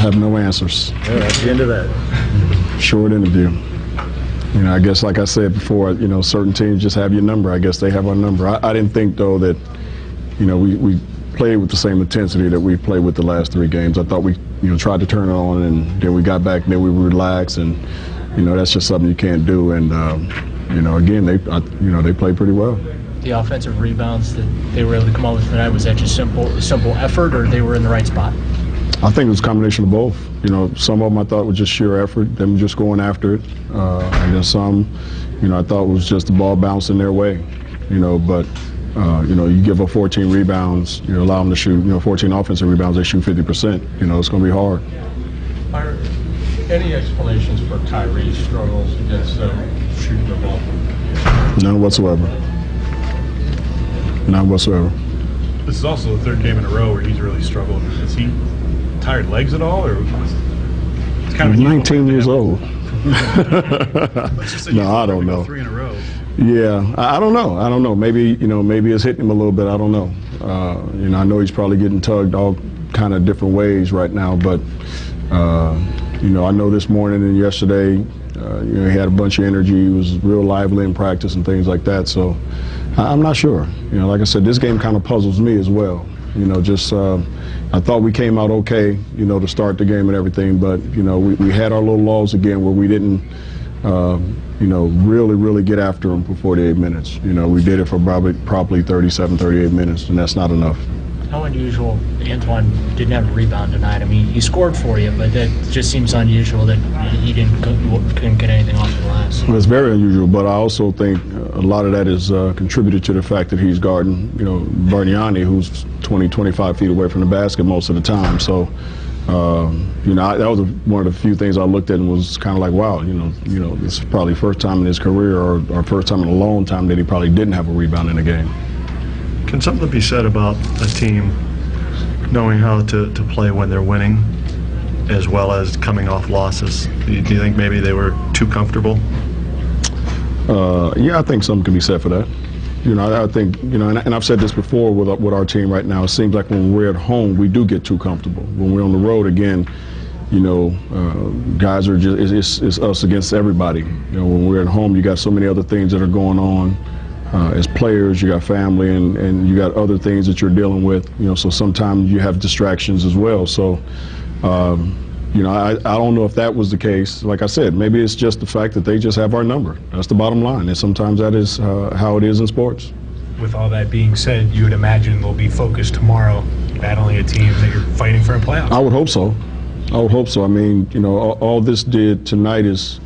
have no answers. Yeah, that's the end of that. Short interview. You know, I guess like I said before, you know, certain teams just have your number. I guess they have our number. I didn't think, though, that, you know, we played with the same intensity that we played with the last 3 games. I thought we, you know, tried to turn it on, and then we got back, and then we relaxed, and, you know, that's just something you can't do. And, you know, again, they played pretty well. The offensive rebounds that they were able to come up with tonight, was that just simple effort, or they were in the right spot? I think it was a combination of both. You know, some of them I thought was just sheer effort, them just going after it, and then some, you know, I thought was just the ball bouncing their way. You know, but you know, you give up 14 rebounds, you know, allow them to shoot, you know, 14 offensive rebounds, they shoot 50%. You know, it's going to be hard. Are any explanations for Kyrie's struggles against shooting the ball? None whatsoever. None whatsoever. This is also the 3rd game in a row where he's really struggled. Is he tired legs at all, or it's kind of 19 years old? No, I don't know. 3 in a row. Yeah, I don't know. I don't know. Maybe, you know, maybe it's hitting him a little bit. I don't know. You know, I know he's probably getting tugged all kind of different ways right now, but you know, I know this morning and yesterday, you know, he had a bunch of energy. He was real lively in practice and things like that. So I'm not sure. You know, like I said, this game kind of puzzles me as well. You know, just I thought we came out okay, you know, to start the game and everything, but, you know, we had our little lulls again where we didn't, you know, really get after them for 48 minutes. You know, we did it for probably 37, 38 minutes, and that's not enough. How unusual Antoine didn't have a rebound tonight? I mean, he scored for you, but that just seems unusual that he couldn't get anything off the glass. Well, it's very unusual, but I also think a lot of that is contributed to the fact that he's guarding, you know, Bargnani, who's 20, 25 feet away from the basket most of the time. So, you know, that was one of the few things I looked at and was kind of like, wow, you know, this is probably first time in his career or first time in a long time that he probably didn't have a rebound in a game. Can something be said about a team knowing how to play when they're winning as well as coming off losses? Do you think maybe they were too comfortable? Yeah, I think something can be said for that. You know, I think, you know, and I've said this before with our team right now, it seems like when we're at home, we do get too comfortable. When we're on the road, again, you know, guys are just, it's us against everybody. You know, when we're at home, you got so many other things that are going on. As players, you got family and you got other things that you're dealing with, you know, so sometimes you have distractions as well. So, you know, I don't know if that was the case. Like I said, maybe it's just the fact that they just have our number. That's the bottom line, and sometimes that is how it is in sports. With all that being said, you would imagine they'll be focused tomorrow, battling a team that you're fighting for a playoff. I would hope so. I would hope so. I mean, you know, all this did tonight is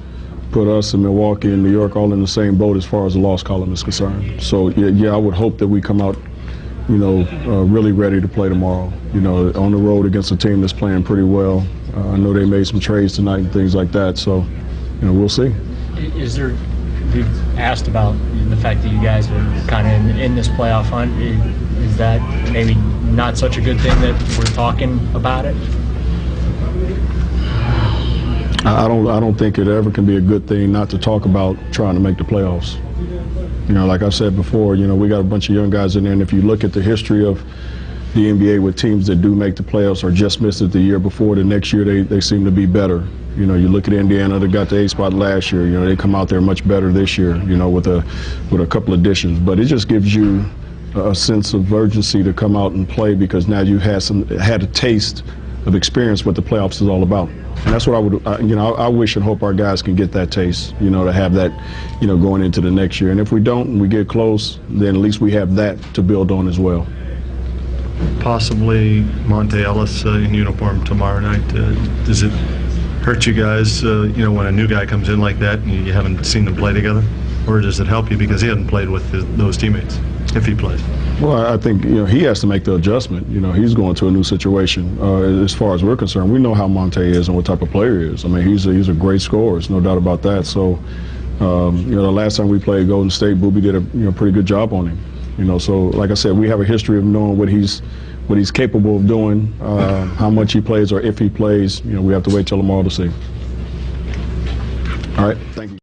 put us in Milwaukee and New York all in the same boat as far as the loss column is concerned. So, yeah, I would hope that we come out, you know, really ready to play tomorrow. You know, on the road against a team that's playing pretty well. I know they made some trades tonight and things like that, so, you know, we'll see. Is there, we've asked about the fact that you guys are kind of in this playoff hunt. Is that maybe not such a good thing that we're talking about it? I don't think it ever can be a good thing not to talk about trying to make the playoffs. You know, like I said before, you know, we got a bunch of young guys in there, and if you look at the history of the NBA with teams that do make the playoffs or just missed it the year before, the next year they seem to be better. You know, you look at Indiana, they got the 8th spot last year. You know, they come out there much better this year, you know, with a couple additions. But it just gives you a sense of urgency to come out and play because now you had a taste of experience what the playoffs is all about. And that's what I would, you know, I wish and hope our guys can get that taste, you know, to have that, you know, going into the next year. And if we don't and we get close, then at least we have that to build on as well. Possibly Monte Ellis in uniform tomorrow night. Does it hurt you guys, you know, when a new guy comes in like that and you haven't seen them play together? Or does it help you because he hasn't played with those teammates, if he plays? Well, I think, you know, he has to make the adjustment. You know, he's going to a new situation. As far as we're concerned, we know how Monte is and what type of player he is. I mean, he's a great scorer. There's no doubt about that. So, you know, the last time we played Golden State, Boobie did a pretty good job on him. You know, so like I said, we have a history of knowing what he's capable of doing, how much he plays or if he plays. You know, we have to wait till tomorrow to see. All right, thank you.